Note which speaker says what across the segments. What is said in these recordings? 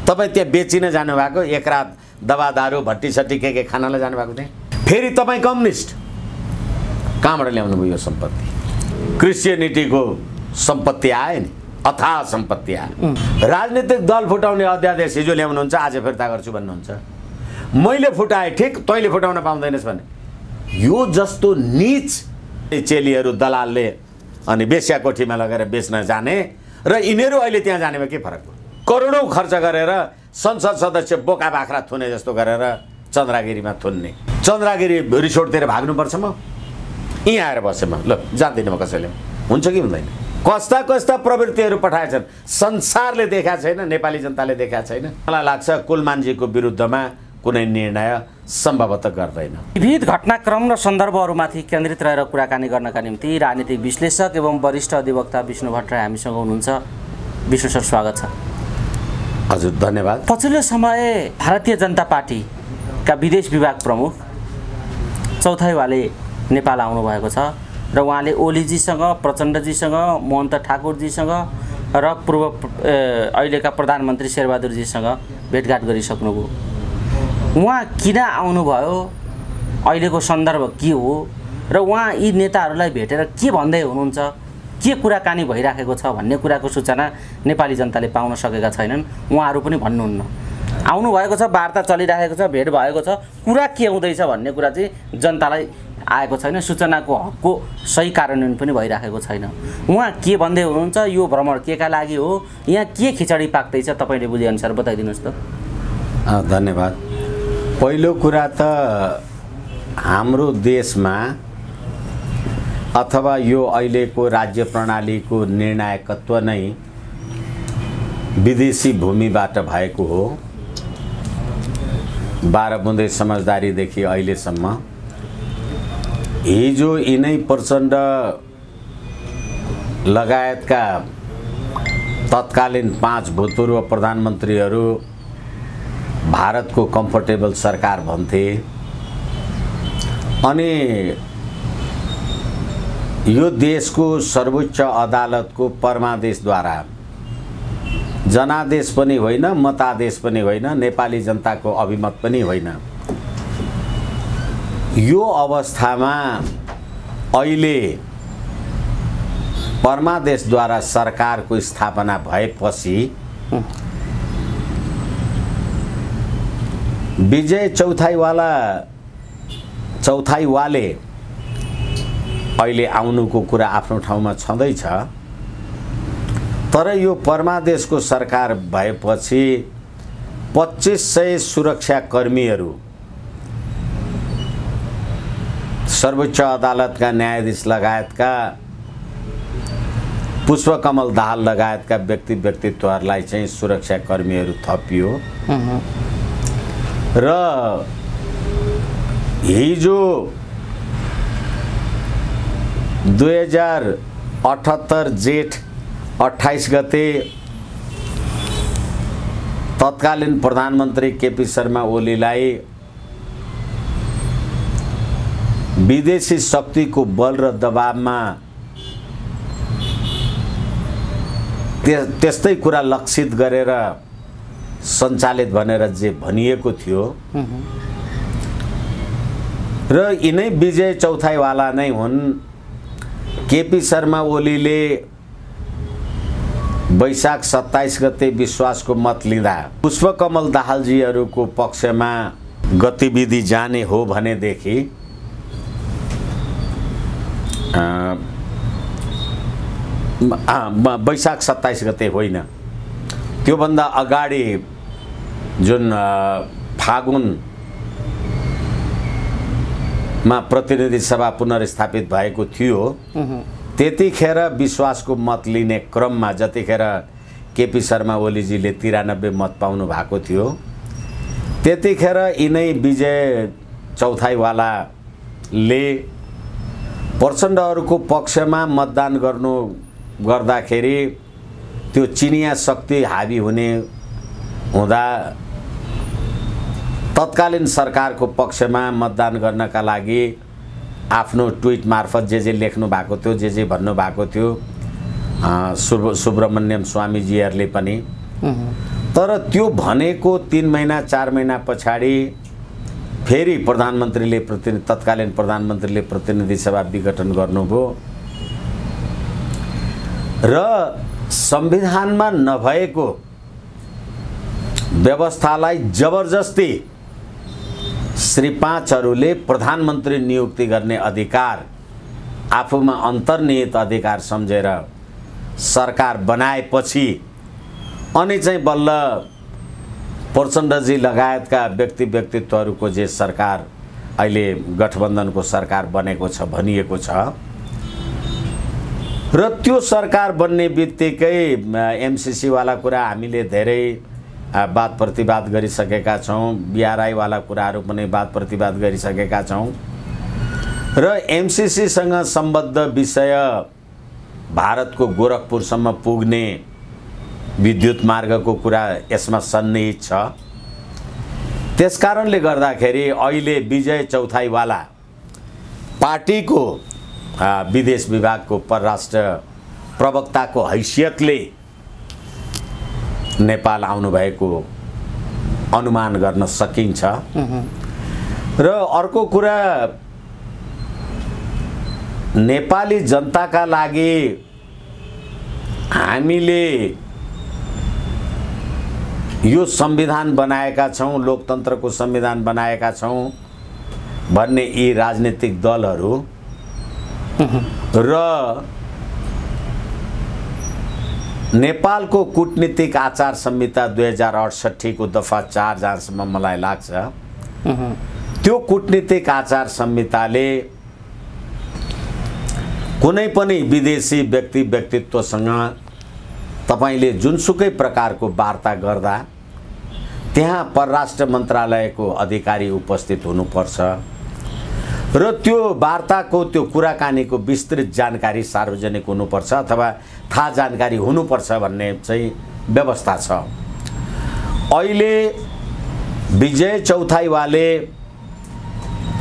Speaker 1: तपाईँ त्यहाँ बेचिन जानुभएको, एक रात दवा दारू भट्टी के खानालाई जानुभएको थिएँ। फेरि तपाईँ कम्युनिस्ट कहाँबाट ल्याउनु भयो यो सम्पत्ति? क्रिस्चियनिटीको सम्पत्ति आयो नि, अथाह सम्पत्ति आयो। राजनीतिक दल फुटाउने अध्यादेश हिजो ल्याउनुहुन्छ, आज फिर्ता गर्छु भन्नुहुन्छ। मैले फुटाएँ, ठिक, तैँले फुटाउन पाउँदैनस् भने यो जस्तो नीच चेलीहरू दलालले अनि बेस्या कोठीमा लगेर बेच्न जाने र यिनीहरू अहिले त्यहाँ जानेमा के फरक हो? करोडौँ खर्च गरेर संसद सदस्य बोका बाख्रा थुने जस्तो गरेर चन्द्रागिरीमा थुन्ने, चन्द्रागिरी रिसोर्टतिर भाग्नुपर्छ म? यहाँ आएर बसेँ म, ल जान्दिनँ म कसैले, हुन्छ कि हुँदैन? कस्ता कस्ता प्रवृत्तिहरू पठाएछन् संसारले देखाएको छैन, नेपाली जनताले देखाएको छैन। मलाई लाग्छ कुलमानजीको विरुद्धमा कुनै निर्णय सम्भवतः गर्दैन।
Speaker 2: विविध घटनाक्रम र सन्दर्भहरूमाथि केन्द्रित रहेर कुराकानी गर्नका निम्ति राजनीतिक विश्लेषक एवं वरिष्ठ अधिवक्ता विष्णु भट्टराई हामीसँग हुनुहुन्छ। विष्णु सर, स्वागत छ।
Speaker 1: हजुर, धन्यवाद।
Speaker 2: पछिल्लो समय भारतीय जनता पार्टीका विदेश विभाग प्रमुख चौथाइवाले नेपाल आउनुभएको छ र उहाँले ओलीजीसँग, प्रचण्डजीसँग, महन्त ठाकुरजीसँग र अहिलेका प्रधानमन्त्री शेरबहादुरजीसँग भेटघाट गरिसक्नुभयो। उहाँ किन आउनुभयो, अहिलेको सन्दर्भ के हो र उहाँ यी नेताहरूलाई भेटेर के भन्दै हुनुहुन्छ, के कुराकानी भइराखेको छ भन्ने कुराको सूचना नेपाली जनताले पाउन सकेका छैनन्। उहाँहरू पनि भन्नुहुन्न। आउनुभएको छ, वार्ता चलिरहेको छ, भेट भएको छ, कुरा के हुँदैछ भन्ने कुरा चाहिँ जनतालाई आएको छैन। सूचनाको हकको सही कार्यान्वयन पनि भइराखेको छैन। उहाँ के भन्दै हुनुहुन्छ, यो भ्रमण केका लागि हो, यहाँ के खिचडी पाक्दैछ, तपाईँले बुझेअनुसार बताइदिनुहोस् त।
Speaker 1: धन्यवाद। पहिलो कुरा त हाम्रो देशमा अथवा यो अहिलेको राज्य प्रणालीको निर्णायकत्व नै विदेशी भूमिबाट भएको हो। 12 बुँदे समझदारीदेखि अहिलेसम्म हिजो यिनै प्रचण्ड लगायतका तत्कालीन 5 भूतपूर्व प्रधानमन्त्रीहरू भारतको कम्फर्टेबल सरकार भन्थे अनि यो देशको सर्वोच्च अदालतको परमादेशद्वारा, जनादेश पनि होइन, मतादेश पनि होइन, नेपाली जनताको अभिमत पनि होइन, यो अवस्थामा अहिले परमादेशद्वारा सरकारको स्थापना भएपछि विजय चौथाइवाले अहिले आउनुको कुरा आफ्नो ठाउँमा छँदैछ। तर यो परमादेशको सरकार भएपछि 2500 सुरक्षाकर्मीहरू सर्वोच्च अदालतका न्यायाधीश लगायतका पुष्पकमल दाहाल लगायतका व्यक्तित्वहरूलाई चाहिँ सुरक्षाकर्मीहरू थपियो र हिजो 2078 जेठ 28 गते तत्कालीन प्रधानमन्त्री केपी शर्मा ओलीलाई विदेशी शक्तिको बल र दबावमा त्यस्तै कुरा लक्षित गरेर सञ्चालित भनेर जे भनिएको थियो र यिनै विजय चौथाइवाला नै हुन्। केपी शर्मा ओलीले वैशाख 27 गते विश्वासको मत लिँदा पुष्पकमल दाहालजीहरूको पक्षमा गतिविधि जाने हो भनेदेखि वैशाख 27 गते होइन, त्योभन्दा अगाडि जुन फागुनमा प्रतिनिधि सभा पुनर्स्थापित भएको थियो त्यतिखेर विश्वासको मत लिने क्रममा जतिखेर केपी शर्मा ओलीजीले 93 मत पाउनु भएको थियो त्यतिखेर यिनै विजय चौथाइवालाले प्रचण्डहरूको पक्षमा मतदान गर्दाखेरि त्यो चिनिया शक्ति हावी हुँदा तत्कालीन सरकारको पक्षमा मतदान गर्नका लागि आफ्नो ट्विट मार्फत जे लेख्नु भएको थियो, जे भन्नु भएको थियो सुब्रमण्यम स्वामीजीहरूले पनि तर त्यो भनेको 3 महिना 4 महिना पछाडि फेरि प्रधानमन्त्रीले तत्कालीन प्रधानमन्त्रीले प्रतिनिधि सभा विघटन गर्नुभयो र संविधानमा नभएको व्यवस्थालाई जबरजस्ती श्री पाँचहरूले प्रधानमन्त्री नियुक्ति गर्ने अधिकार आफूमा अन्तर्निहित अधिकार सम्झेर सरकार बनाएपछि अनि चाहिँ बल्ल प्रचण्डजी लगायतका व्यक्तित्वहरूको जे सरकार अहिले गठबन्धनको सरकार बनेको छ भनिएको छ र त्यो सरकार बन्ने बित्तिकै एमसीसी वाला कुरा हामीले धेरै वाद प्रतिवाद गरिसकेका छौँ, बीआरआई वाला कुराहरू पनि वाद प्रतिवाद गरिसकेका छौँ र एमसीसीसँग सम्बद्ध विषय भारतको गोरखपुरसम्म पुग्ने विद्युत मार्गको कुरा यसमा सन्निहित छ। त्यसकारणले गर्दाखेरि अहिले विजय चौथाईवाला पार्टीको विदेश विभागको परराष्ट्र प्रवक्ताको हैसियतले नेपाल आउनुभएको अनुमान गर्न सकिन्छ। र अर्को कुरा, नेपाली जनताका लागि हामीले यो संविधान बनाएका छौँ, लोकतन्त्रको संविधान बनाएका छौँ भन्ने यी राजनीतिक दलहरू र नेपालको कूटनीतिक आचार संहिता 2068 को दफा 4 जहाँसम्म मलाई लाग्छ त्यो कूटनीतिक आचार संहिताले कुनै पनि विदेशी व्यक्तित्वसँग तपाईले जुनसुकै प्रकारको वार्ता गर्दा त्यहाँ परराष्ट्र मन्त्रालयको अधिकारी उपस्थित हुनुपर्छ र त्यो वार्ताको त्यो कुराकानीको विस्तृत जानकारी सार्वजनिक हुनुपर्छ अथवा थाहा जानकारी हुनुपर्छ भन्ने चाहिँ व्यवस्था छ। अहिले विजय चौथाईवाले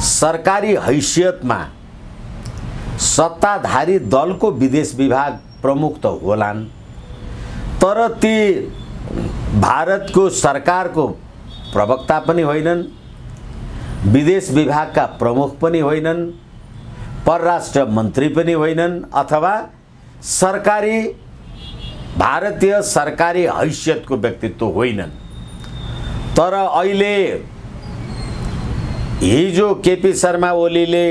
Speaker 1: सरकारी हैसियतमा सत्ताधारी दलको विदेश विभाग प्रमुख त होलान्, तर ती भारतको सरकारको प्रवक्ता पनि होइनन्, विदेश विभागका प्रमुख पनि होइनन्, परराष्ट्र मन्त्री पनि होइनन् अथवा सरकारी भारतीय सरकारी हैसियतको व्यक्तित्व होइनन्। तर अहिले हिजो केपी शर्मा ओलीले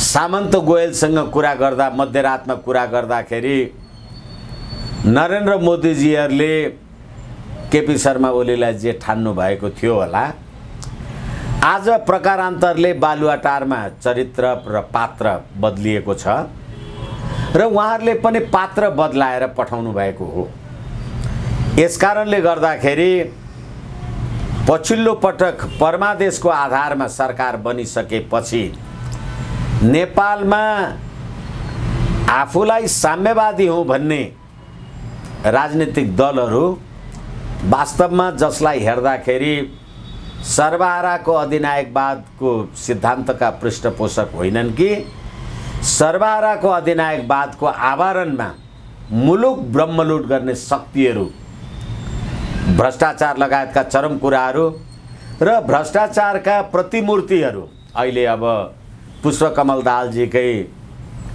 Speaker 1: सामन्त गोयलसँग कुरा गर्दा मध्यरातमा कुरा गर्दाखेरि नरेन्द्र मोदीजीहरूले केपी शर्मा ओलीलाई जे ठान्नु भएको थियो होला, आज प्रकारान्तरले बालुवाटारमा चरित्र र पात्र बदलिएको छ र उहाँहरूले पनि पात्र बदलाएर पठाउनु भएको हो। यसकारणले गर्दाखेरि पछिल्लो पटक परमादेशको आधारमा सरकार बनिसकेपछि नेपालमा आफूलाई साम्यवादी हो भन्ने राजनीतिक दलहरू वास्तवमा जसलाई हेर्दाखेरि सर्वहाराको अधिनायकवादको सिद्धान्तका पृष्ठपोषक होइनन् कि सर्वहाराको अधिनायकवादको आवरणमा मुलुक ब्रह्मलुट गर्ने शक्तिहरू, भ्रष्टाचार लगायतका चरम कुराहरू र भ्रष्टाचारका प्रतिमूर्तिहरू अहिले अब पुष्पकमल दाहालजीकै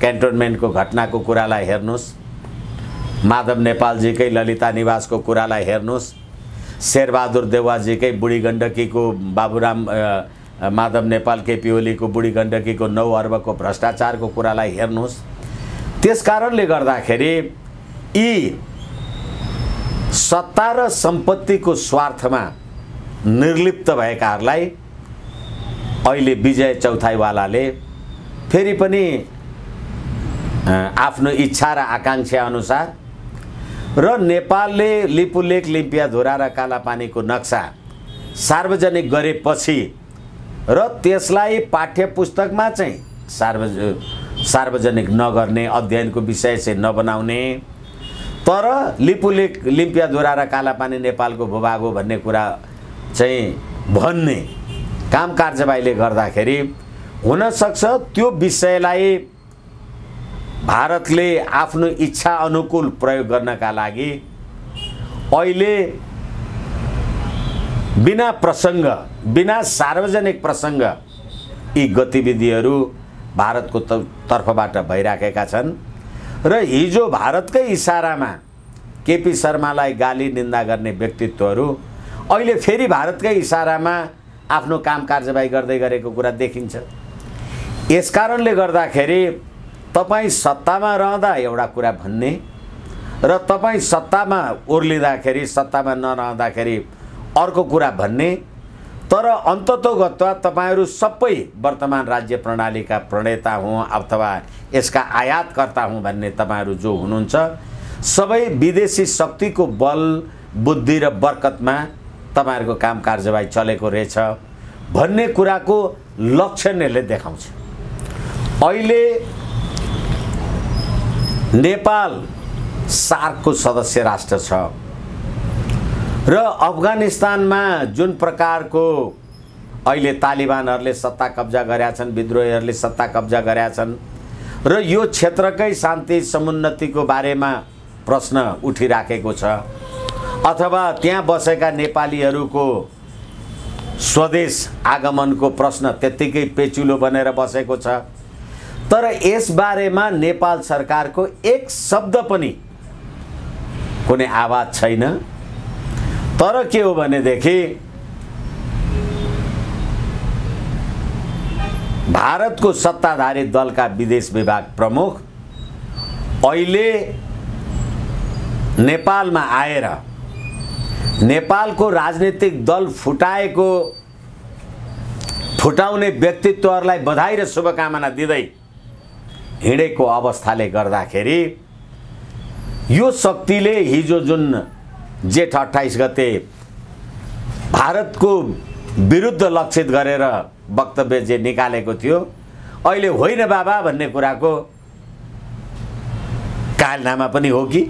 Speaker 1: क्यान्टोनमेन्टको घटनाको कुरालाई हेर्नुस्, माधव नेपालजीकै ललिता निवासको कुरालाई हेर्नुस्, शेरबहादुर देउवाजीकै बुढी गण्डकीको बाबुराम माधव नेपाल केपी ओलीको बुढी गण्डकीको 9 अर्बको भ्रष्टाचारको कुरालाई हेर्नुस्। त्यसकारणले गर्दाखेरि यी सत्ता र सम्पत्तिको स्वार्थमा निर्लिप्त भएकाहरूलाई अहिले विजय चौथाईवालाले फेरि पनि आफ्नो इच्छा र आकांक्षा अनुसार र नेपालले लिपुलेक, लिम्पियाधुरा र कालापानीको नक्सा सार्वजनिक गरेपछि र त्यसलाई पाठ्यपुस्तकमा चाहिँ सार्वजनिक नगर्ने, अध्ययनको विषय चाहिँ नबनाउने, तर लिपुलेक, लिम्पियाधुरा र कालापानी नेपालको भूभाग हो भन्ने कुरा चाहिँ भन्ने काम कारबाहीले गर्दाखेरि हुन सक्छ त्यो विषयलाई भारतले आफ्नो इच्छा अनुकूल प्रयोग गर्नका लागि अहिले बिना प्रसंग, बिना सार्वजनिक प्रसंग यी गतिविधिहरू भारतको तर्फबाट भइराखेका छन् र हिजो भारतकै इशारामा केपी शर्मालाई गाली निन्दा गर्ने व्यक्तित्वहरू अहिले फेरि भारतकै इशारामा आफ्नो काम कारबाही गर्दै गरेको कुरा देखिन्छ। यसकारणले गर्दाखेरि तपाई सत्तामा रहँदा एउटा कुरा भन्ने र तपाई सत्तामा ओर्लिँदाखेरि, सत्तामा नरहँदाखेरि अर्को कुरा भन्ने, तर अन्ततोगत्वा तपाईहरू सबै वर्तमान राज्य प्रणालीका प्रणेता हुँ अथवा यसका आयातकर्ता हुँ भन्ने तपाईहरू जो हुनुहुन्छ, सबै विदेशी शक्तिको बल, बुद्धि र बरकतमा तपाईहरूको काम कारबाही चलेको रहेछ भन्ने कुराको लक्षणले देखाउँछ। अहिले नेपाल सार्कको सदस्य राष्ट्र छ र अफगानिस्तानमा जुन प्रकारको अहिले तालिबानहरूले सत्ता कब्जा गरेका छन्, विद्रोहीहरूले सत्ता कब्जा गरेका छन् र यो क्षेत्रकै शान्ति समुन्नतिको बारेमा प्रश्न उठिराखेको छ अथवा त्यहाँ बसेका नेपालीहरूको स्वदेश आगमनको प्रश्न त्यत्तिकै पेचुलो बनेर बसेको छ, तर यस बारेमा नेपाल सरकारको एक शब्द पनि कुनै आवाज छैन। तर के हो भनेदेखि भारतको सत्ताधारी दलका विदेश विभाग प्रमुख अहिले नेपालमा आएर नेपालको राजनीतिक दल फुटाउने व्यक्तित्वहरूलाई बधाई र शुभकामना दिँदै हिँडेको अवस्थाले गर्दाखेरि यो शक्तिले हिजो जुन जेठ 28 गते भारतको विरुद्ध लक्षित गरेर वक्तव्य जे निकालेको थियो, अहिले होइन बाबा भन्ने कुराको कालनामा पनि हो कि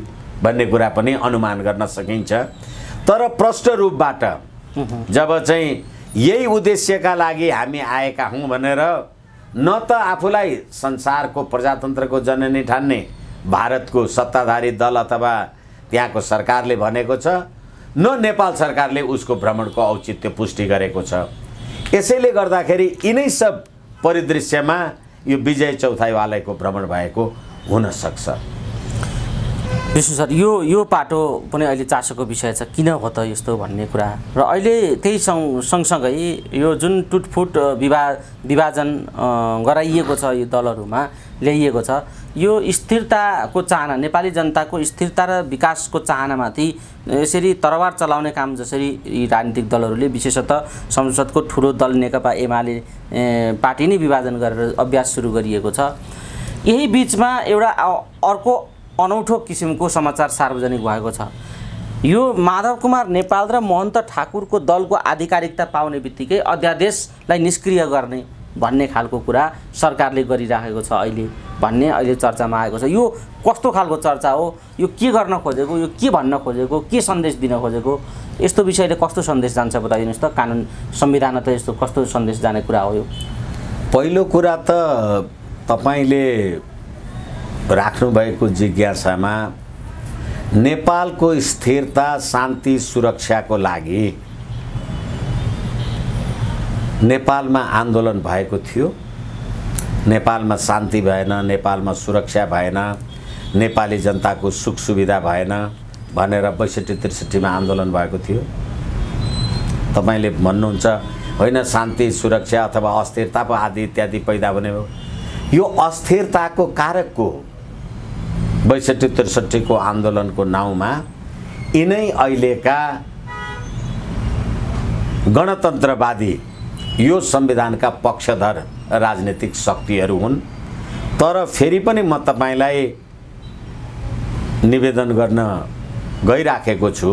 Speaker 1: भन्ने कुरा पनि अनुमान गर्न सकिन्छ। तर प्रष्ट रूपबाट जब चाहिँ यही उद्देश्यका लागि हामी आएका हौं भनेर न त आफूलाई संसारको प्रजातन्त्रको जननी ठान्ने भारतको सत्ताधारी दल अथवा त्यहाँको सरकारले भनेको छ, न नेपाल सरकारले उसको भ्रमणको औचित्य पुष्टि गरेको छ। यसैले गर्दाखेरि यिनै सब परिदृश्यमा यो विजय चौथाइवालाको भ्रमण भएको हुन सक्छ।
Speaker 2: विष्णु सर, यो पाटो पनि अहिले चासोको विषय छ, किन हो त यस्तो भन्ने कुरा र अहिले त्यही सँगसँगै यो जुन टुटफुट विभाजन गराइएको छ, यो दलहरूमा ल्याइएको छ, यो स्थिरताको चाहना, नेपाली जनताको स्थिरता र विकासको चाहनामाथि यसरी तरवार चलाउने काम जसरी यी राजनीतिक दलहरूले, विशेषतः संसदको ठुलो दल नेकपा एमाले पार्टी नै विभाजन गरेर अभ्यास सुरु गरिएको छ, यही बीचमा एउटा अर्को अनौठो किसिमको समाचार सार्वजनिक भएको छ। यो माधव कुमार नेपाल र महन्त ठाकुरको दलको आधिकारिकता पाउने बित्तिकै अध्यादेशलाई निष्क्रिय गर्ने भन्ने खालको कुरा सरकारले गरिराखेको छ अहिले भन्ने अहिले चर्चामा आएको छ। यो कस्तो खालको चर्चा हो? यो के गर्न खोजेको, यो के भन्न खोजेको, के सन्देश दिन खोजेको? यस्तो विषयले कस्तो सन्देश जान्छ बताइदिनुहोस् त। कानुन संविधान त यस्तो कस्तो सन्देश जाने कुरा हो? यो
Speaker 1: पहिलो कुरा त तपाईले राख्नु भएको जिज्ञासामा नेपालको स्थिरता, शान्ति, सुरक्षाको लागि नेपालमा आन्दोलन भएको थियो, नेपालमा शान्ति भएन, नेपालमा सुरक्षा भएन, नेपाली जनताको सुख सुविधा भएन भनेर 62-63 मा आन्दोलन भएको थियो। तपाईले भन्नुहुन्छ होइन शान्ति, सुरक्षा अथवा अस्थिरता पो आदि इत्यादि पैदा हुने हो। यो अस्थिरताको कारक को 62-63 को आन्दोलनको नाउँमा यिनै अहिलेका गणतन्त्रवादी यो संविधानका पक्षधर राजनीतिक शक्तिहरू हुन्। तर फेरि पनि म तपाईलाई निवेदन गर्न गइराखेको छु,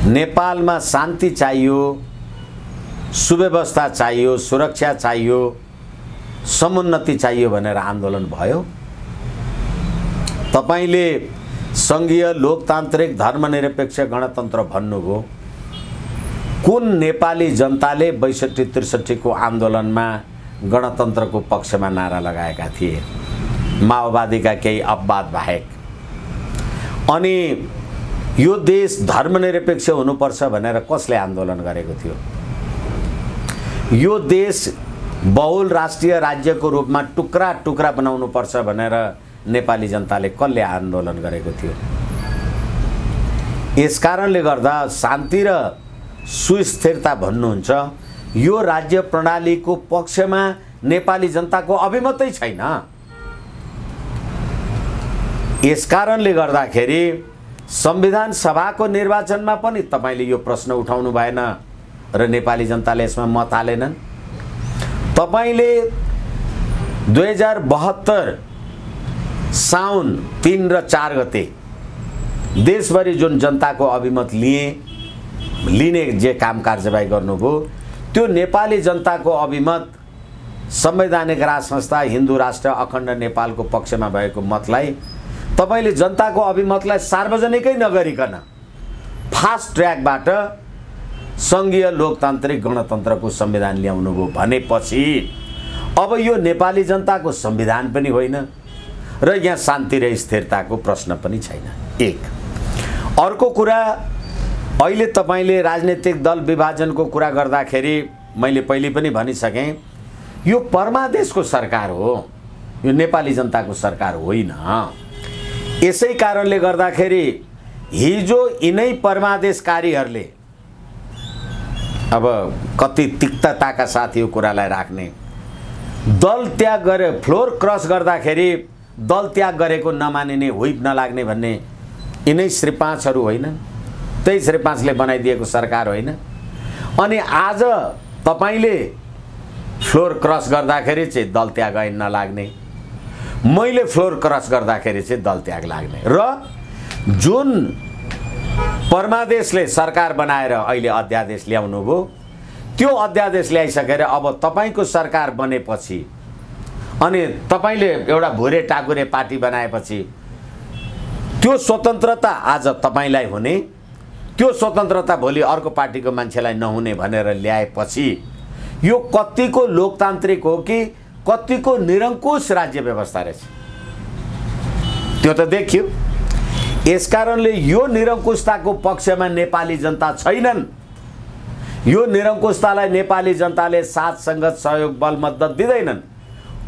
Speaker 1: नेपालमा शान्ति चाहियो, सुव्यवस्था चाहियो, सुरक्षा चाहियो, समुन्नति चाहियो भनेर आन्दोलन भयो। तपाईले संघीय लोकतान्त्रिक धर्मनिरपेक्ष गणतन्त्र भन्नुभयो। कुन नेपाली जनताले 62-63 को आन्दोलनमा गणतन्त्रको पक्षमा नारा लगाएका थिए? माओवादीका केही अपवाद बाहेक। अनि यो देश धर्मनिरपेक्ष हुनुपर्छ भनेर कसले आन्दोलन गरेको थियो? यो देश बहुल राष्ट्रिय राज्यको रूपमा टुक्रा टुक्रा बनाउनुपर्छ भनेर नेपाली जनताले कसले आन्दोलन गरेको थियो? यसकारणले गर्दा शान्ति र सुस्थिरता भन्नुहुन्छ, यो राज्य प्रणालीको पक्षमा नेपाली जनताको अभिमतै छैन। यसकारणले गर्दाखेरि संविधान सभाको निर्वाचनमा पनि तपाईले यो प्रश्न उठाउनु भएन र नेपाली जनताले यसमा मत हालेनन्। तपाईले 2072 साउन 3 र 4 गते देशभरि जुन जनताको अभिमत लिने जे काम कारबाही गर्नुभयो, त्यो नेपाली जनताको अभिमत संवैधानिक राज संस्था हिन्दू राष्ट्र अखण्ड नेपालको पक्षमा भएको मतलाई तपाईले जनताको अभिमतलाई सार्वजनिकै नगरिकन फास्ट ट्र्याकबाट संघीय लोकतान्त्रिक गणतन्त्रको संविधान ल्याउनुभयो भनेपछि अब यो नेपाली जनताको संविधान पनि होइन र यहाँ शान्ति र स्थिरताको प्रश्न पनि छैन। एक अर्को कुरा, अहिले तपाईले राजनीतिक दल विभाजनको कुरा गर्दाखेरि मैले पहिले पनि भनिसकेँ, यो परमादेशको सरकार हो, यो नेपाली जनताको सरकार होइन। यसै कारणले गर्दाखेरि हिजो यिनै परमादेशकारीहरूले अब कति तिक्तताका साथ यो कुरालाई राख्ने, दल त्याग गरे, फ्लोर क्रस गर्दाखेरि दल त्याग गरेको नमानिने, व्हिप नलाग्ने भन्ने यिनै श्री 5हरू होइन? त्यही श्री 5ले बनाइदिएको सरकार होइन? अनि आज तपाईले फ्लोर क्रस गर्दाखेरि चाहिँ दल त्याग ऐन नलाग्ने, मैले फ्लोर क्रस गर्दाखेरि चाहिँ दल त्याग लाग्ने, र जुन परमादेशले सरकार बनाएर अहिले अध्यादेश ल्याउनु भयो, त्यो अध्यादेश ल्याइसकेर अब तपाईको सरकार बनेपछि अनि तपाईले एउटा भुरे टाकुरे पार्टी बनाएपछि त्यो स्वतन्त्रता आज तपाईलाई हुने, त्यो स्वतन्त्रता भोलि अर्को पार्टीको मान्छेलाई नहुने भनेर ल्याएपछि यो कतिको लोकतान्त्रिक हो कि कतिको निरङ्कुश राज्य व्यवस्था रहेछ त्यो त देखियो। यसकारणले यो निरङ्कुशताको पक्षमा नेपाली जनता छैनन्। यो निरङ्कुशतालाई नेपाली जनताले साथ संगत सहयोग बल मद्दत दिँदैनन्।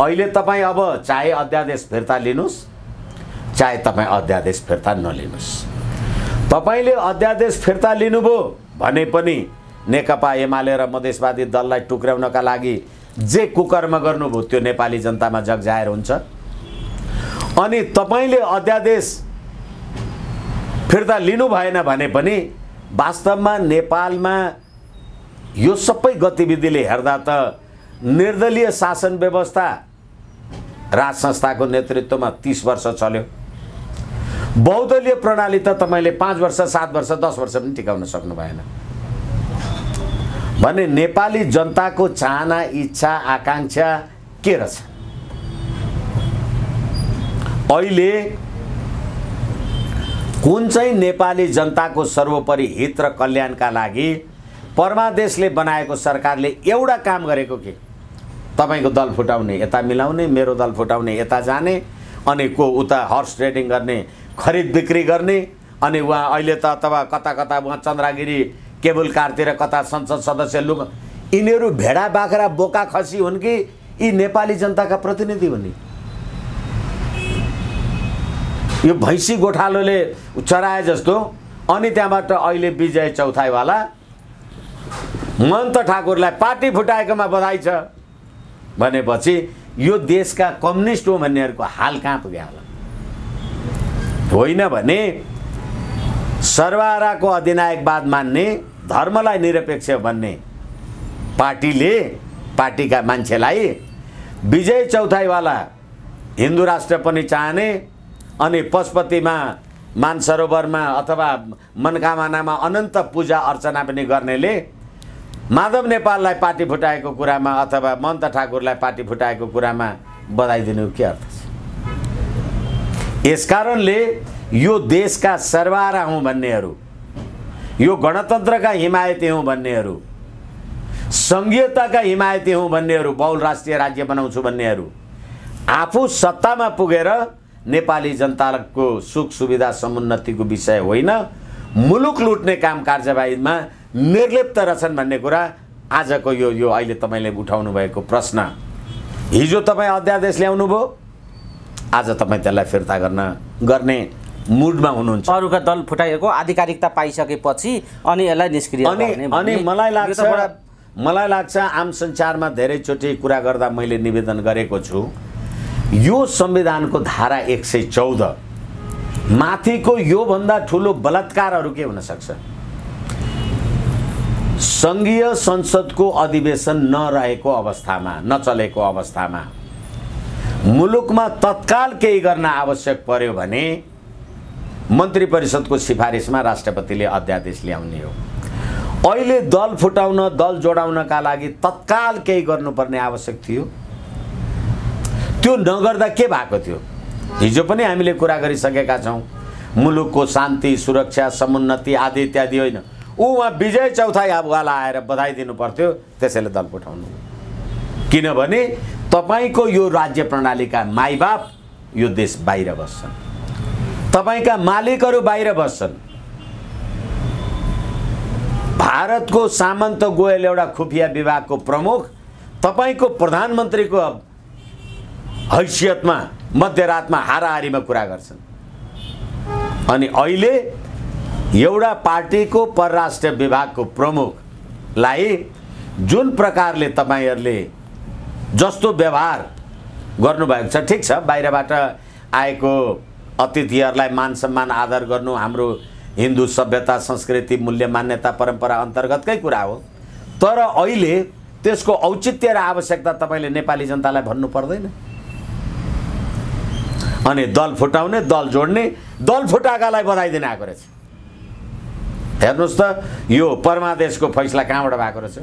Speaker 1: अहिले तपाईँ अब चाहे अध्यादेश फिर्ता लिनुस्, चाहे तपाईँ अध्यादेश फिर्ता नलिनुस्, तपाईले अध्यादेश फिर्ता लिनुभयो भने पनि नेकपा एमाले र मधेसवादी दललाई टुक्र्याउनका लागि जे कुकर्म गर्नुभयो त्यो नेपाली जनतामा जगजाहेर हुन्छ। अनि तपाईले अध्यादेश फिर्ता लिनु भएन भने पनि वास्तवमा नेपालमा यो सबै गतिविधिले हेर्दा त निर्दलीय शासन व्यवस्था राज संस्थाको नेतृत्वमा 30 वर्ष चल्यो। बहुदलीय प्रणाली त तपाईले 5 वर्ष 7 वर्ष 10 वर्ष पनि टिकाउन सक्नु भएन भने नेपाली जनताको चाहना इच्छा आकांक्षा के रहेछ? अहिले कुन चाहिँ नेपाली जनताको सर्वोपरि हित र कल्याणका लागि परमादेशले बनाएको सरकारले एउटा काम गरेको के? तपाईको दल फुटाउने यता मिलाउने, मेरो दल फुटाउने यता जाने, अनि को उता हर्स ट्रेडिङ गर्ने, खरिद बिक्री गर्ने, अनि वहाँ अहिले त अथवा कता कता वहाँ चन्द्रगिरी केबल कारतिर कता संसद सदस्य लोक, यिनीहरू भेडा बाख्रा बोका खसी हुन् कि यी नेपाली जनताका प्रतिनिधि हुन्? यो भैँसी गोठालोले चराए जस्तो। अनि त्यहाँबाट अहिले विजय चौथाईवाला महन्त ठाकुरलाई पार्टी फुटाएकोमा बधाई छ भनेपछि यो देशका कम्युनिस्ट हो भन्नेहरूको हाल कहाँ पुग्यो होला? होइन भने सर्वहाराको अधिनायकवाद मान्ने, धर्मलाई निरपेक्ष भन्ने पार्टीले, पार्टीका मान्छेलाई विजय चौथाईवाला हिन्दू राष्ट्र पनि चाहने, अनि पशुपतिमा मानसरोवरमा अथवा मनकामनामा अनन्त पूजा अर्चना पनि गर्नेले माधव नेपाललाई पार्टी फुटाएको कुरामा अथवा महन्त ठाकुरलाई पार्टी फुटाएको कुरामा बधाई दिनु के अर्थ छ? यसकारणले यो देशका सर्वहारा हुँ भन्नेहरू, यो गणतन्त्रका हिमायती हुँ भन्नेहरू, संघीयताका हिमायती हुँ भन्नेहरू, बहुल राष्ट्रिय राज्य बनाउँछु भन्नेहरू आफू सत्तामा पुगेर नेपाली जनताको सुख सुविधा समुन्नतिको विषय होइन, मुलुक लुट्ने काम कार्यवाहीमा निर्लिप्त रहेछन् भन्ने कुरा आजको यो अहिले तपाईँले उठाउनु भएको प्रश्न। हिजो तपाईँ अध्यादेश ल्याउनु भयो, आज तपाईँ त्यसलाई फिर्ता गर्ने मुडमा हुनुहुन्छ।
Speaker 2: अरूका दल फुटाइएको आधिकारिकता पाइसकेपछि अनि यसलाई निष्क्रिय गर्ने
Speaker 1: अनि मलाई लाग्छ आम सञ्चारमा धेरैचोटि कुरा गर्दा मैले निवेदन गरेको छु, यो संविधानको धारा 114 माथिको योभन्दा ठुलो बलात्कारहरू के हुन सक्छ? संघीय संसदको अधिवेशन नरहेको अवस्थामा, नचलेको अवस्थामा मुलुकमा तत्काल केही गर्न आवश्यक पर्यो भने मन्त्री परिषदको सिफारिसमा राष्ट्रपतिले अध्यादेश ल्याउने हो। अहिले दल फुटाउन, दल जोडाउनका लागि तत्काल केही गर्नुपर्ने आवश्यक थियो। त्यो नगर्दा के भएको थियो? हिजो पनि हामीले कुरा गरिसकेका छौँ, मुलुकको शान्ति, सुरक्षा, समुन्नति आदि इत्यादि होइन, उहाँ विजय चौथाई आबुवाला आएर बधाई दिनु पर्थ्यो, त्यसैले दल फुटाउनु। किनभने तपाईँको यो राज्य प्रणालीका माइबाप यो देश बाहिर बस्छन्, तपाईँका मालिकहरू बाहिर बस्छन्। भारतको सामन्त गोयल एउटा खुफिया विभागको प्रमुख तपाईँको प्रधानमन्त्रीको हैसियतमा मध्यरातमा हाराहारीमा कुरा गर्छन्। अनि अहिले एउटा पार्टीको परराष्ट्र विभागको प्रमुखलाई जुन प्रकारले तपाईँहरूले जस्तो व्यवहार गर्नुभएको छ, ठिक छ, बाहिरबाट आएको अतिथिहरूलाई मान सम्मान आदर गर्नु हाम्रो हिन्दू सभ्यता, संस्कृति, मूल्य, मान्यता, परम्परा अन्तर्गतकै कुरा हो। तर अहिले त्यसको औचित्य र आवश्यकता तपाईँले नेपाली जनतालाई भन्नु पर्दैन। अनि दल फुटाउने, दल जोड्ने, दल फुटाकालाई बधाई दिन आएको रहेछ। हेर्नुहोस् त यो परमादेशको फैसला कहाँबाट भएको रहेछ।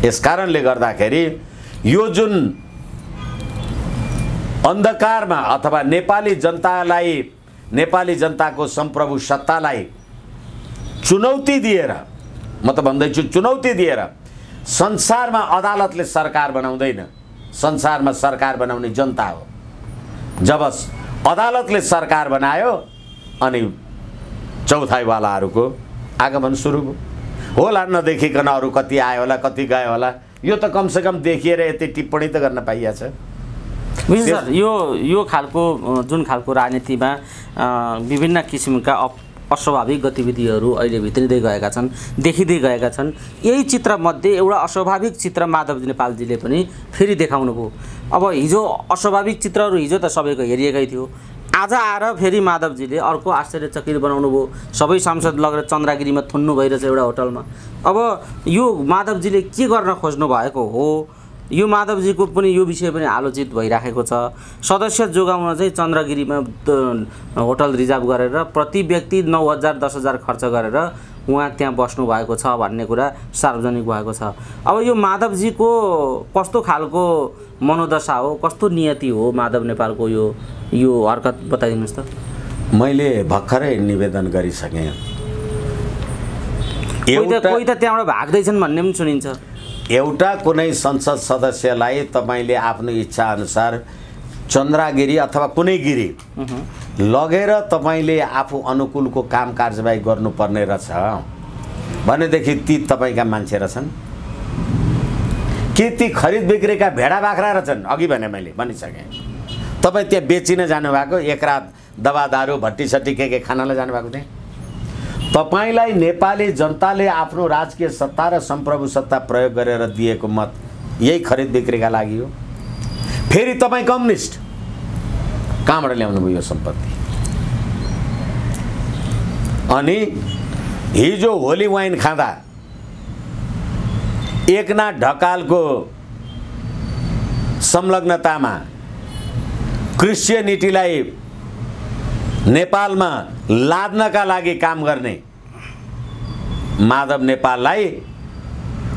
Speaker 1: यसकारणले गर्दाखेरि यो जुन अन्धकारमा अथवा नेपाली जनताको सम्प्रभु सत्तालाई चुनौती दिएर, म त भन्दैछु चुनौती दिएर, संसारमा अदालतले सरकार बनाउँदैन, संसारमा सरकार बनाउने जनता हो। जब अदालतले सरकार बनायो अनि चौथाइवालाहरूको आगमन सुरु भयो। होला नदेखिकन अरू कति आयो होला, कति गयो होला, यो त कमसेकम देखिएर यति टिप्पणी त गर्न पाइएछ।
Speaker 2: सर, यो खालको जुन खालको राजनीतिमा विभिन्न किसिमका अस्वाभाविक गतिविधिहरू अहिले भित्रिँदै गएका छन्, देखिँदै गएका छन्। यही चित्रमध्ये एउटा अस्वाभाविक चित्र माधव नेपालजीले पनि फेरि देखाउनु भयो। अब हिजो अस्वाभाविक चित्रहरू हिजो त सबैको हेरिएकै थियो, आज आएर फेरि माधवजीले अर्को आश्चर्यचकित बनाउनु भयो। सबै सांसद लगेर चन्द्रगिरीमा थुन्नु भइरहेछ एउटा होटलमा। अब यो माधवजीले के गर्न खोज्नु भएको हो, यो माधवजीको पनि यो विषय पनि आलोचित भइराखेको छ। सदस्य जोगाउन चाहिँ चन्द्रगिरीमा होटल रिजर्भ गरेर प्रति व्यक्ति 9,000 10,000 खर्च गरेर उहाँ त्यहाँ बस्नु भएको छ भन्ने कुरा सार्वजनिक भएको छ। अब यो माधवजीको कस्तो खालको मनोदशा हो, कस्तो नियति हो माधव नेपालको यो हरकत बताइदिनुहोस् त।
Speaker 1: मैले भर्खरै निवेदन गरिसकेँ।
Speaker 2: कोही त त्यहाँबाट भाग्दैछन् भन्ने पनि सुनिन्छ।
Speaker 1: एउटा कुनै संसद सदस्यलाई तपाईँले आफ्नो इच्छा अनुसार चन्द्रगिरी अथवा कुनै गिरी लगेर तपाईँले आफू अनुकूलको काम कारबाही गर्नुपर्ने रहेछ भनेदेखि ती तपाईँका मान्छे रहेछन् कि ती खरिद बिक्रीका भेडा बाख्रा रहेछन्? अघि भने मैले भनिसकेँ। तपाईँ त्यहाँ बेचिन जानुभएको, एक रात दवा दारू भट्टी सट्टी के खानालाई जानुभएको थिएँ। तपाईलाई नेपाली जनताले आफ्नो राजकीय सत्ता र सम्प्रभु सत्ता प्रयोग गरेर दिएको मत यही खरिद बिक्रीका लागि हो। फेरि तपाईँ कम्युनिस्ट, कहाँबाट ल्याउनु भयो यो सम्पत्ति? अनि हिजो होली वाइन खाँदा एकनाथ ढकालको संलग्नतामा क्रिस्चियनिटीलाई नेपालमा लाद्नका लागि काम गर्ने माधव नेपाललाई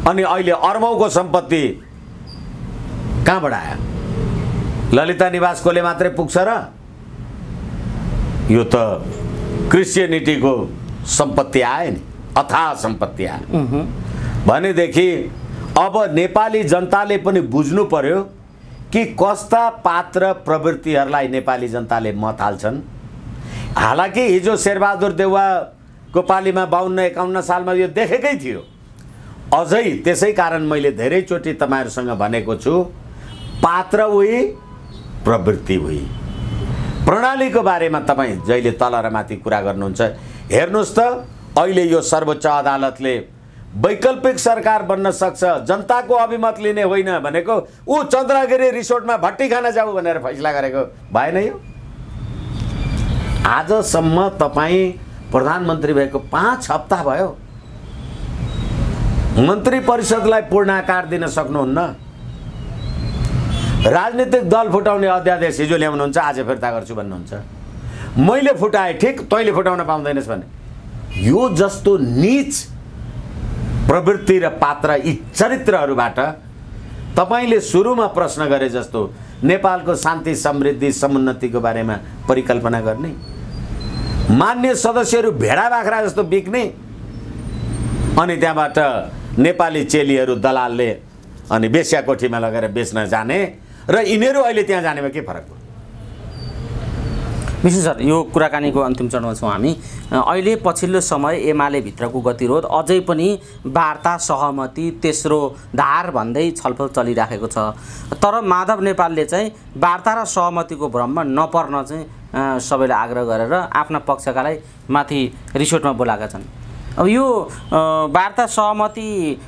Speaker 1: अनि अहिले अर्बौंको सम्पत्ति कहाँबाट आयो? ललिता निवासकोले मात्रै पुग्छ र? यो त क्रिस्चियनिटीको सम्पत्ति आयो नि, अथाह सम्पत्ति आयो भनेदेखि अब नेपाली जनताले पनि बुझ्नु पर्यो कि कस्ता पात्र प्रवृत्तिहरूलाई नेपाली जनताले मत हाल्छन्। हालाकि हिजो शेरबहादुर देउवाको पालीमा 52-51 सालमा यो देखेकै थियो। अझै त्यसै कारण मैले धेरैचोटि तपाईँहरूसँग भनेको छु, पात्र उही प्रवृत्ति उही। प्रणालीको बारेमा तपाईँ जहिले तल र माथि कुरा गर्नुहुन्छ, हेर्नुहोस् त अहिले यो सर्वोच्च अदालतले वैकल्पिक सरकार बन्न सक्छ, जनताको अभिमत लिने होइन भनेको ऊ चन्द्रगिरी रिसोर्टमा भट्टी खान जाऊ भनेर फैसला गरेको भएन। यो आजसम्म तपाईँ प्रधानमन्त्री भएको 5 हप्ता भयो, मन्त्री परिषदलाई पूर्ण आकार दिन सक्नुहुन्न। राजनीतिक दल फुटाउने अध्यादेश हिजो ल्याउनुहुन्छ, आज फिर्ता गर्छु भन्नुहुन्छ। मैले फुटाएँ, ठिक, तैँले फुटाउन पाउँदैनस् भने। यो जस्तो नीच प्रवृत्ति र पात्र यी चरित्रहरूबाट तपाईँले सुरुमा प्रश्न गरे जस्तो नेपालको शान्ति समृद्धि समुन्नतिको बारेमा परिकल्पना गर्ने, मान्य सदस्यहरू भेडा बाख्रा जस्तो बिक्ने, अनि त्यहाँबाट नेपाली चेलीहरू दलालले अनि बेस्या कोठीमा लगेर बेच्न जाने र यिनीहरू अहिले त्यहाँ जानेमा के फरक हो?
Speaker 2: विशेष सर, यो कुराकानीको अन्तिम चरणमा छौँ हामी। अहिले पछिल्लो समय एमाले भित्रको गतिरोध अझै पनि वार्ता, सहमति, तेस्रो धार भन्दै छलफल चलिराखेको छ। तर माधव नेपालले चाहिँ वार्ता र सहमतिको भ्रममा नपर्न चाहिँ सबैलाई आग्रह गरेर आफ्ना पक्षकालाई माथि रिसोर्टमा बोलाएका छन्। अब यो वार्ता सहमति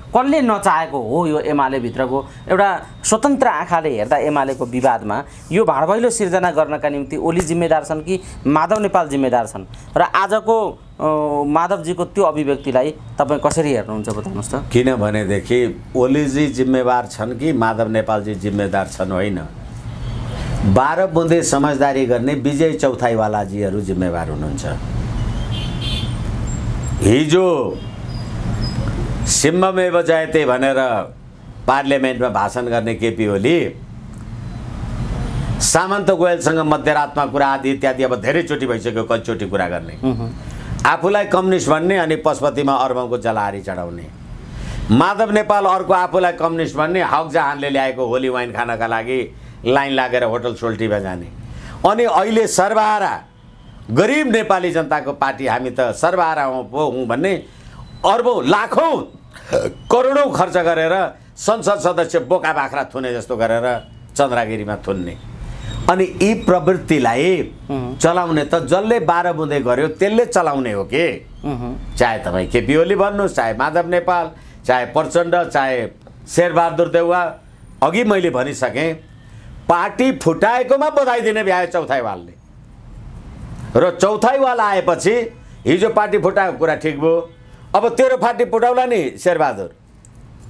Speaker 2: कसले नचाहेको हो? यो एमाले भित्रको एउटा स्वतन्त्र आँखाले हेर्दा एमालेको विवादमा यो भाडभैलो सिर्जना गर्नका निम्ति ओली जिम्मेदार छन् कि माधव नेपाल जिम्मेदार छन्? र आजको माधवजीको त्यो अभिव्यक्तिलाई तपाईँ कसरी हेर्नुहुन्छ बताउनुहोस् त।
Speaker 1: किनभनेदेखि ओलीजी जिम्मेवार छन् कि माधव नेपालजी जिम्मेदार छन्? होइन, 12 बुँदे समझदारी गर्ने विजय चौथाईवालाजीहरू जिम्मेवार हुनुहुन्छ। हिजो सिम्बमेव जयते भनेर पार्लियामेन्टमा भाषण गर्ने केपी ओली सामन्त गोयलसँग मध्यरातमा कुरा आदि इत्यादि अब धेरैचोटि भइसक्यो, कतिचोटि कुरा गर्ने, आफूलाई कम्युनिस्ट भन्ने अनि पशुपतिमा अर्बौंको जलाहारी चढाउने। माधव नेपाल अर्को आफूलाई कम्युनिस्ट भन्ने, हक जहानले ल्याएको होली वाइन खानका लागि लाइन लागेर होटल सोल्टीमा जाने। अनि अहिले सर्वहारा गरिब नेपाली जनताको पार्टी हामी त सर्वहारा हौँ भन्ने अर्बौं लाखौं करोडौं खर्च गरेर संसद सदस्य बोका बाख्रा थुने जस्तो गरेर चन्द्रगिरीमा थुन्ने। अनि यी प्रवृत्तिलाई चलाउने त जसले 12 बुँदे गर्यो त्यसले चलाउने हो के? चाहे तपाईँ केपी ओली भन्नुहोस्, चाहे माधव नेपाल, चाहे प्रचण्ड, चाहे शेरबहादुर देउवा। अघि मैले भनिसकेँ, पार्टी फुटाएकोमा बधाई दिने भ्यायो चौथाईवालले, र चौथाईवाल आएपछि हिजो पार्टी फुटाएको कुरा ठिक भयो, अब तेरो पार्टी फुटाउला नि शेरबहादुर,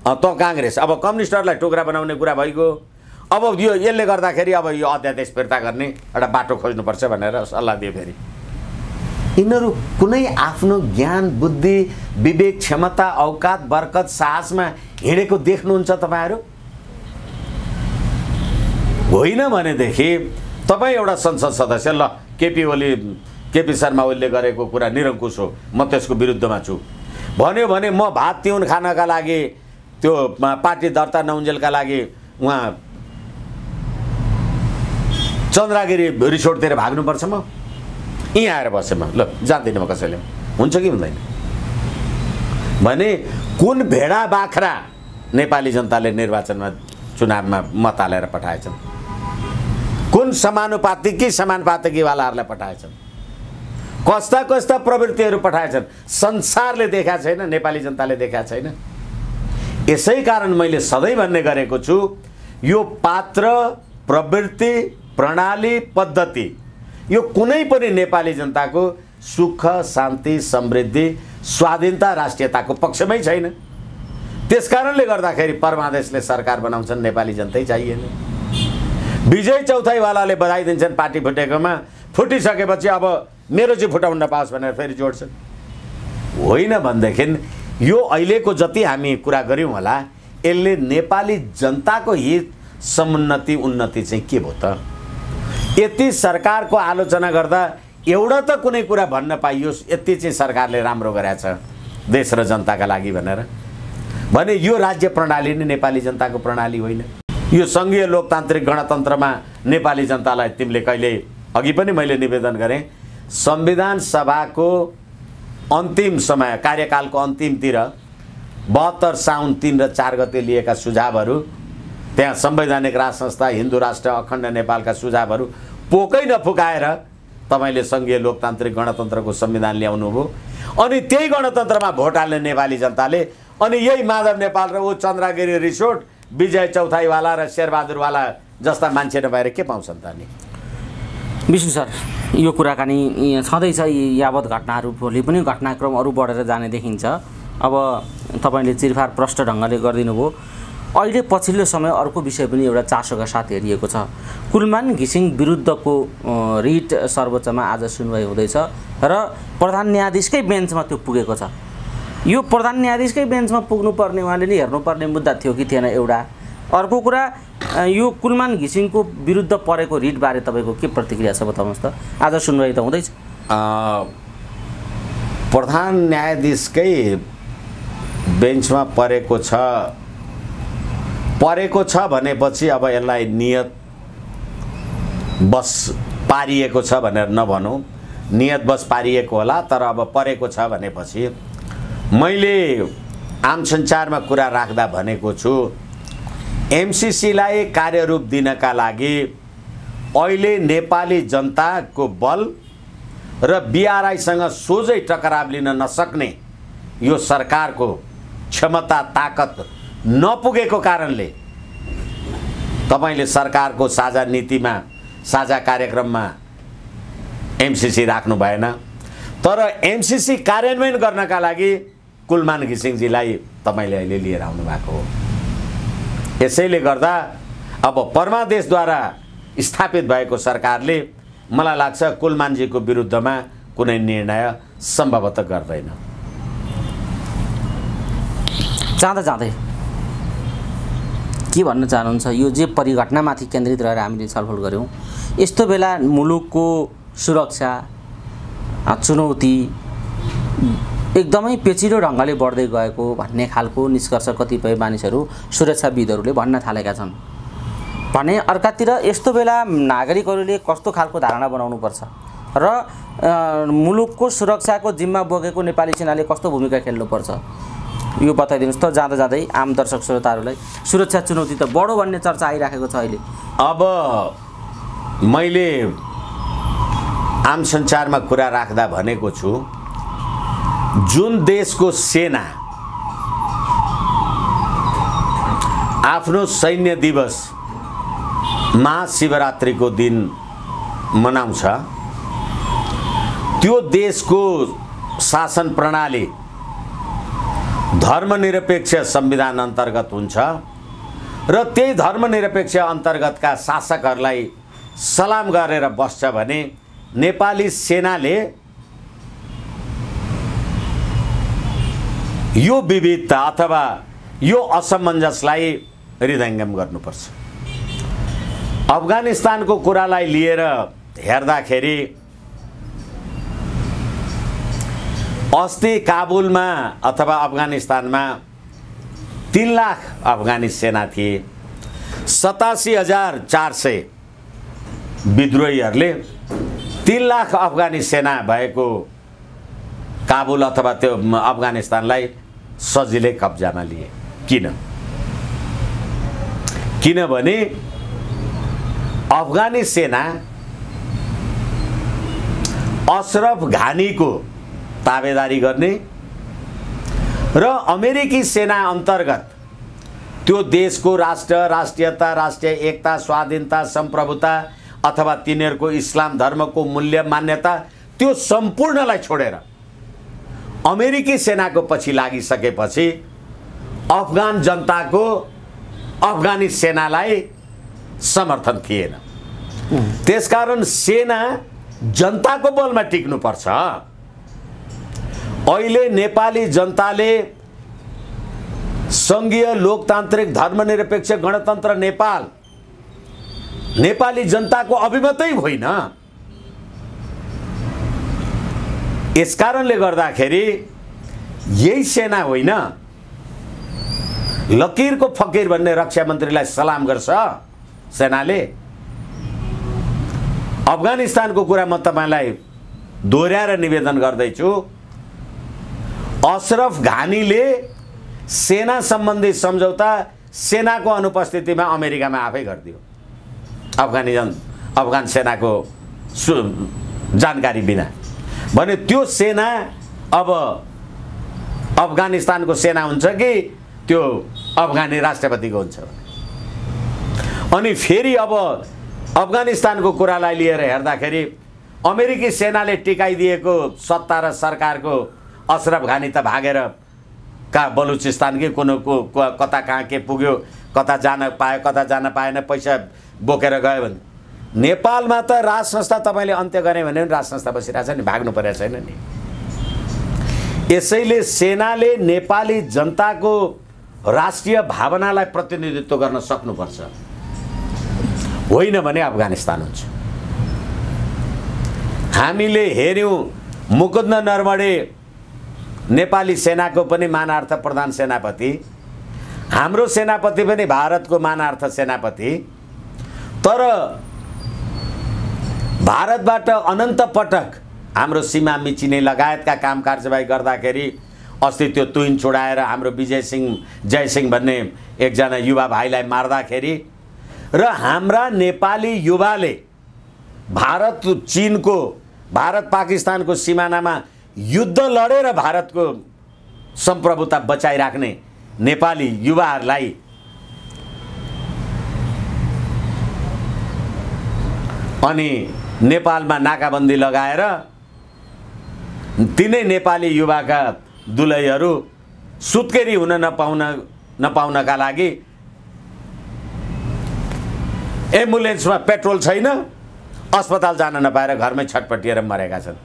Speaker 1: त काङ्ग्रेस, अब कम्युनिस्टहरूलाई टुक्रा बनाउने कुरा भइगयो। अब यो यसले गर्दाखेरि अब यो अध्यादेश फिर्ता गर्ने एउटा बाटो खोज्नुपर्छ भनेर सल्लाह दियो। फेरि यिनीहरू कुनै आफ्नो ज्ञान बुद्धि विवेक क्षमता औकात बरकत साहसमा हिँडेको देख्नुहुन्छ तपाईँहरू? होइन भनेदेखि तपाईँ एउटा संसद सदस्य, ल केपी ओली, केपी शर्मा ओलीले गरेको कुरा निरङ्कुश हो, म त्यसको विरुद्धमा छु भन्यो भने म भात तिउन खानका लागि त्यो पार्टी दर्ता नउन्जेलका लागि उहाँ चन्द्रगिरी रिसोर्टतिर भाग्नुपर्छ? म यहाँ आएर बसेँ, म ल जान्दिनँ म कसैले, हुन्छ कि हुँदैन? भने कुन भेडा बाख्रा नेपाली जनताले निर्वाचनमा चुनावमा मत हालेर पठाएछन्? कुन समानुपातिकीवालाहरूलाई पठाएछन्? कस्ता कस्ता प्रवृत्तिहरू पठाएछन्? संसारले देखाएको छैन, नेपाली जनताले देखाएको छैन। यसै कारण मैले सधैँ भन्ने गरेको छु, यो पात्र प्रवृत्ति प्रणाली पद्धति यो कुनै पनि नेपाली जनताको सुख शान्ति समृद्धि स्वाधीनता राष्ट्रियताको पक्षमै छैन। त्यसकारणले गर्दाखेरि परमादेशले सरकार बनाउँछन्, नेपाली जनतै चाहिएन। विजय चौथाईवालाले बधाई दिन्छन् पार्टी फुटेकोमा, फुटिसकेपछि अब मेरो चाहिँ फुटाउन नपाओस् भनेर फेरि जोड्छन्। होइन भनेदेखि यो अहिलेको जति हामी कुरा गऱ्यौँ होला, यसले नेपाली जनताको हित समुन्नति उन्नति चाहिँ के भयो त? यति सरकारको आलोचना गर्दा एउटा त कुनै कुरा भन्न पाइयोस्, यति चाहिँ सरकारले राम्रो गरेछ देश र जनताका लागि भनेर। भने यो राज्य प्रणाली नै नेपाली जनताको प्रणाली होइन। यो सङ्घीय लोकतान्त्रिक गणतन्त्रमा नेपाली जनतालाई तिमीले कहिले, अघि पनि मैले निवेदन गरेँ, संविधान सभाको अन्तिम समय कार्यकालको अन्तिमतिर 72 साउन 3 र 4 गते लिएका सुझावहरू, त्यहाँ संवैधानिक राज संस्था, हिन्दू राष्ट्र, अखण्ड नेपालका सुझावहरू पोकै नफुकाएर तपाईँले सङ्घीय लोकतान्त्रिक गणतन्त्रको संविधान ल्याउनु भयो। अनि त्यही गणतन्त्रमा भोट हाल्ने नेपाली जनताले अनि यही माधव नेपाल र ऊ चन्द्रगिरी रिसोर्ट, विजय चौथाईवाला र शेरबहादुरवाला जस्ता मान्छे नभएर के पाउँछन् त नि?
Speaker 2: विष्णु सर, यो कुराकानी छँदैछ, यावत घटनाहरू भोलि पनि घटनाक्रम अरू बढेर जाने देखिन्छ। अब तपाईँले चिरफार प्रष्ट ढङ्गले गरिदिनु भयो। अहिले पछिल्लो समय अर्को विषय पनि एउटा चासोका साथ हेरिएको छ। कुलमान घिसिङ विरुद्धको रिट सर्वोच्चमा आज सुनवाई हुँदैछ र प्रधान न्यायाधीशकै बेन्चमा त्यो पुगेको छ। यो प्रधान न्यायाधीशकै बेन्चमा पुग्नुपर्ने, उहाँले नै हेर्नुपर्ने मुद्दा थियो कि थिएन एउटा। अर्को कुरा, यो कुलमान घिसिङको विरुद्ध परेको रिटबारे तपाईँको के प्रतिक्रिया छ बताउनुहोस् त? आज सुनवाई त हुँदैछ।
Speaker 1: प्रधान न्यायाधीशकै बेन्चमा परेको छ भनेपछि अब यसलाई नियत बस पारिएको छ भनेर नभनौँ, नियत बस पारिएको होला। तर अब परेको छ भनेपछि मैले आम सञ्चारमा कुरा राख्दा भनेको छु, एमसीसीलाई कार्यरूप दिनका लागि अहिले नेपाली जनताको बल र बीआरआईसँग सोझै टकराव लिन नसक्ने यो सरकारको क्षमता ताकत नपुगेको कारणले तपाईले सरकारको साझा नीतिमा, साझा कार्यक्रममा एमसीसी राख्नु भएन। तर एमसीसी कार्यान्वयन गर्नका लागि कुलमान घिसिङजीलाई तपाईले अहिले लिएर आउनु भएको हो। यसैले गर्दा अब परमादेशद्वारा स्थापित भएको सरकारले मलाई लाग्छ कुलमानजीको विरुद्धमा कुनै निर्णय सम्भवतः गर्दैन।
Speaker 2: जाँदै के भन्न चाहनुहुन्छ? यो जे परिघटनामाथि केन्द्रित रहेर हामीले छलफल गऱ्यौँ, यस्तो बेला मुलुकको सुरक्षा चुनौती एकदमै पेचिलो ढङ्गले बढ्दै गएको भन्ने खालको निष्कर्ष कतिपय मानिसहरू, सुरक्षाविदहरूले भन्न थालेका छन् भने अर्कातिर यस्तो बेला नागरिकहरूले कस्तो खालको धारणा बनाउनुपर्छ र मुलुकको सुरक्षाको जिम्मा बोकेको नेपाली सेनाले कस्तो भूमिका खेल्नुपर्छ, यो बताइदिनुहोस् त। जाँदै आम दर्शक श्रोताहरूलाई सुरक्षा चुनौती त बढो भन्ने चर्चा आइराखेको छ अहिले।
Speaker 1: अब मैले आम सञ्चारमा कुरा राख्दा भनेको छु, जुन देशको सेना आफ्नो सैन्य दिवस महाशिवरात्रिको दिन मनाउँछ, त्यो देशको शासन प्रणाली धर्मनिरपेक्ष संविधान अन्तर्गत हुन्छ र त्यही धर्मनिरपेक्ष अन्तर्गतका शासकहरूलाई सलाम गरेर बस्छ भने नेपाली सेनाले यो विविधता अथवा यो असमञ्जसलाई हृदयङ्गम गर्नुपर्छ। अफगानिस्तानको कुरालाई लिएर हेर्दाखेरि अस्ति काबुलमा अथवा अफगानिस्तानमा 3 लाख अफगानी सेना थिए। 87,400 विद्रोहीहरूले 3 लाख अफगानी सेना भएको काबुल अथवा त्यो अफगानिस्तानलाई सजिलै कब्जामा लिए। किनभने अफगानी सेना अशरफ घानीको ताबेदारी गर्ने र अमेरिकी सेना अन्तर्गत त्यो देशको राष्ट्र, राष्ट्रियता, राष्ट्रिय एकता, स्वाधीनता, सम्प्रभुता अथवा तिनीहरूको इस्लाम धर्मको मूल्य मान्यता त्यो सम्पूर्णलाई छोडेर अमेरिकी सेनाको पछि लागिसकेपछि अफगान जनताको अफगानी सेनालाई समर्थन थिएन। त्यसकारण सेना जनताको बलमा टिक्नुपर्छ। अहिले नेपाली जनताले सङ्घीय लोकतान्त्रिक धर्मनिरपेक्ष गणतन्त्र नेपाल नेपाली जनताको अभिमतै होइन। यसकारणले गर्दाखेरि यही सेना होइन, लकीरको फकीर भन्ने रक्षा मन्त्रीलाई सलाम गर्छ सेनाले। अफगानिस्तानको कुरा म तपाईलाई दोहोर्याएर निवेदन गर्दैछु, अशरफ घानीले सेना सम्बन्धी सम्झौता सेनाको अनुपस्थितिमा अमेरिकामा आफै गरिदियो, अफगान सेनाको जानकारी बिना। भने त्यो सेना अब अफगानिस्तानको सेना हुन्छ कि त्यो अफगानी राष्ट्रपतिको हुन्छ। अनि फेरि अब अफगानिस्तानको कुरालाई लिएर हेर्दाखेरि अमेरिकी सेनाले टिकाइदिएको सत्ता र सरकारको अशरफ घानी त भागेर बलुचिस्तान कि कता कहाँ के पुग्यो, कता जान पायो कता जान पाएन, पैसा बोकेर गयो भने। नेपालमा त राज संस्था तपाईँले अन्त्य गरे भने राज संस्था बसिरहेछ नि, भाग्नु परेको छैन नि। यसैले सेनाले नेपाली जनताको राष्ट्रिय भावनालाई प्रतिनिधित्व गर्न सक्नुपर्छ, होइन भने अफगानिस्तान हुन्छ। हामीले हेर्यौं मुकुन्द नरवणे नेपाली सेनाको पनि मानार्थ प्रधान सेनापति, हाम्रो सेनापति पनि भारतको मानार्थ सेनापति। तर भारतबाट अनन्त पटक हाम्रो सीमा मिचिने लगायतका काम कारबाही गर्दाखेरि अस्ति त्यो तुइन छोडाएर हाम्रो जयसिंह भन्ने एकजना युवा भाइलाई मार्दाखेरि र हाम्रा नेपाली युवाले भारत पाकिस्तानको सिमानामा युद्ध लडेर भारतको सम्प्रभुता बचाइराख्ने नेपाली युवाहरूलाई अनि नेपालमा नाकाबन्दी लगाएर तिनै नेपाली युवाका दुलैहरू सुत्केरी हुन नपाउनका लागि एम्बुलेन्समा पेट्रोल छैन, अस्पताल जान नपाएर घरमै छटपटिएर मरेका छन्।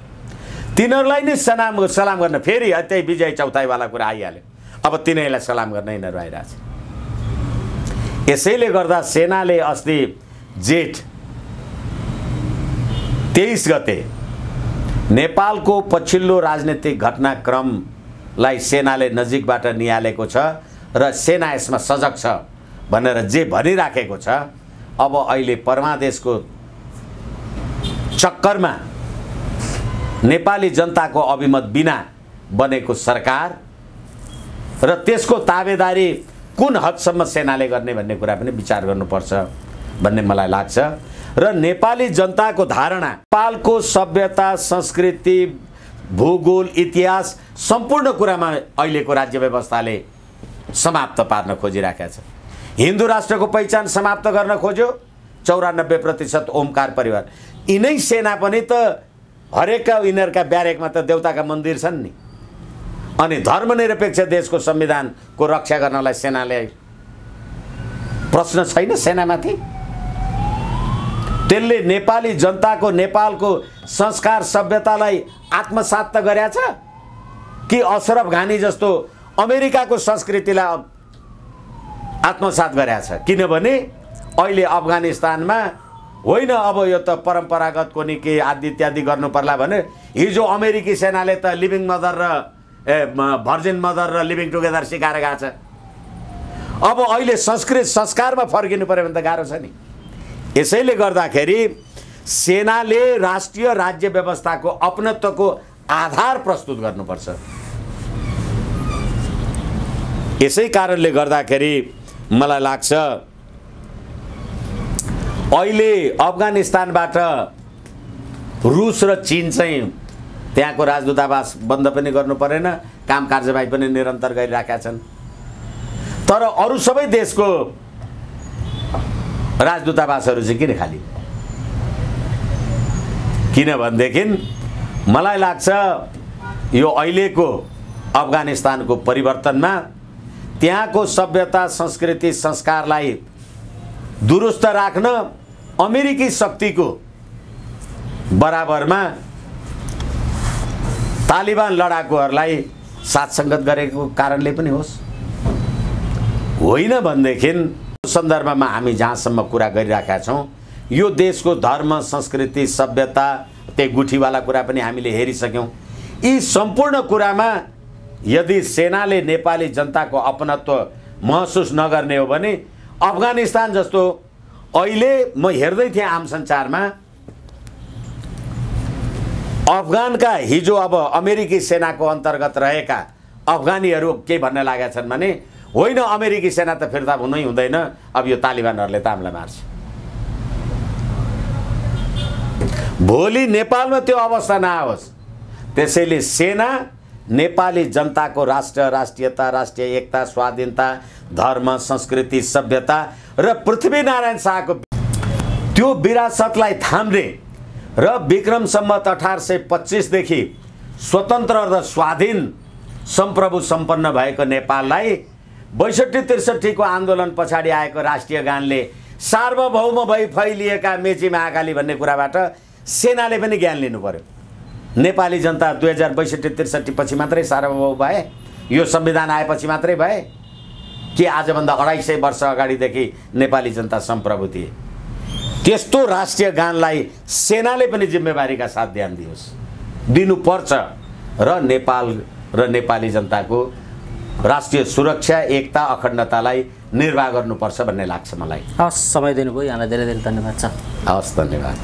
Speaker 1: तिनीहरूलाई नै सलाम गर्न फेरि त्यही विजय चौथाईवाला कुरा आइहाल्यो। अब तिनीहरूलाई सलाम गर्न यिनीहरू आइरहेछ। यसैले गर्दा सेनाले अस्ति जेठ 23 गते नेपालको पछिल्लो राजनीतिक घटनाक्रमलाई सेनाले नजिकबाट निहालेको छ र सेना यसमा सजग छ भनेर जे भनिराखेको छ। अब अहिले परमादेशको चक्करमा नेपाली जनताको अभिमत बिना बनेको सरकार र त्यसको ताबेदारी कुन हदसम्म सेनाले गर्ने भन्ने कुरा पनि विचार गर्नुपर्छ भन्ने मलाई लाग्छ। र नेपाली जनताको धारणा, नेपालको सभ्यता, संस्कृति, भूगोल, इतिहास सम्पूर्ण कुरामा अहिलेको राज्य व्यवस्थाले समाप्त पार्न खोजिराखेका छ। हिन्दू राष्ट्रको पहिचान समाप्त गर्न खोज्यो 94% ओमकार परिवार। यिनै सेना पनि त हरेकका यिनीहरूका ब्यारेकमा त देवताका मन्दिर छन् नि। अनि धर्मनिरपेक्ष देशको संविधानको रक्षा गर्नलाई सेनाले प्रश्न छैन सेनामाथि? त्यसले नेपाली जनताको, नेपालको संस्कार सभ्यतालाई आत्मसात त गरेछ कि अशरफ घानी जस्तो अमेरिकाको संस्कृतिलाई आत्मसात गरेछ? किनभने अहिले अफगानिस्तानमा होइन अब यो त परम्परागत कुनै के आदि इत्यादि गर्नु पर्ला भने हिजो अमेरिकी सेनाले त लिभिङ मदर र भर्जिन मदर र लिभिङ टुगेदर सिकाएर गएको छ। अब अहिले संस्कारमा फर्किनु पर्यो भने त गाह्रो छ नि। यसैले गर्दाखेरि सेनाले राष्ट्रिय राज्य व्यवस्थाको अपनत्वको आधार प्रस्तुत गर्नुपर्छ। यसै कारणले गर्दाखेरि मलाई लाग्छ अहिले अफगानिस्तानबाट रुस र चीन चाहिँ त्यहाँको राजदूतावास बन्द पनि गर्नु परेन, काम कार्यवाही पनि निरन्तर गरिराखेका छन्। तर अरू सबै देशको राजदूतावासहरू चाहिँ किन खाली? किनभनेदेखि मलाई लाग्छ यो अहिलेको अफगानिस्तानको परिवर्तनमा त्यहाँको सभ्यता, संस्कृति, संस्कारलाई दुरुस्त राख्न अमेरिकी शक्तिको बराबरमा तालिबान लडाकुहरूलाई साथसङ्गत गरेको कारणले पनि होस्, होइन भनेदेखि सन्दर्भमा हामी जहाँसम्म कुरा गरिराखेका छौँ यो देशको धर्म, संस्कृति, सभ्यता, त्यही गुठीवाला कुरा पनि हामीले हेरिसक्यौँ। यी सम्पूर्ण कुरामा यदि सेनाले नेपाली जनताको अपनत्व महसुस नगर्ने हो भने अफगानिस्तान जस्तो अहिले म हेर्दै थिएँ आम सञ्चारमा अफगानका हिजो अब अमेरिकी सेनाको अन्तर्गत रहेका अफगानीहरू के भन्न लागेका छन् भने होइन अमेरिकी सेना त फिर्ता हुनै हुँदैन, अब यो तालिबानहरूले त हामीलाई मार्छ। भोलि नेपालमा त्यो अवस्था नआओस् त्यसैले सेना नेपाली जनताको राष्ट्र, राष्ट्रियता, राष्ट्रिय एकता, स्वाधीनता, धर्म, संस्कृति, सभ्यता र पृथ्वीनारायण शाहको त्यो विरासतलाई थाम्ने र विक्रम सम्वत 1825 देखि स्वतन्त्र र स्वाधीन संप्रभु सम्पन्न भएको नेपाललाई 62-63 को आन्दोलन पछाडि आएको राष्ट्रिय गानले सार्वभौम भई फैलिएका मेची महाकाली भन्ने कुराबाट सेनाले पनि ज्ञान लिनु पर्यो। नेपाली जनता 2062-63 पछि मात्रै सार्वभौम भए? यो संविधान आएपछि मात्रै भए कि आजभन्दा 250 वर्ष अगाडिदेखि नेपाली जनता संप्रभु थिए? त्यस्तो राष्ट्रिय गानलाई सेनाले पनि जिम्मेवारीका साथ ध्यान दिनुपर्छ र नेपाल र नेपाली जनताको राष्ट्रिय सुरक्षा, एकता, अखण्डतालाई निर्वाह गर्नुपर्छ भन्ने लाग्छ मलाई।
Speaker 2: हस्, समय दिनुभयो, यहाँलाई धेरै धेरै धन्यवाद छ।
Speaker 1: हस्, धन्यवाद।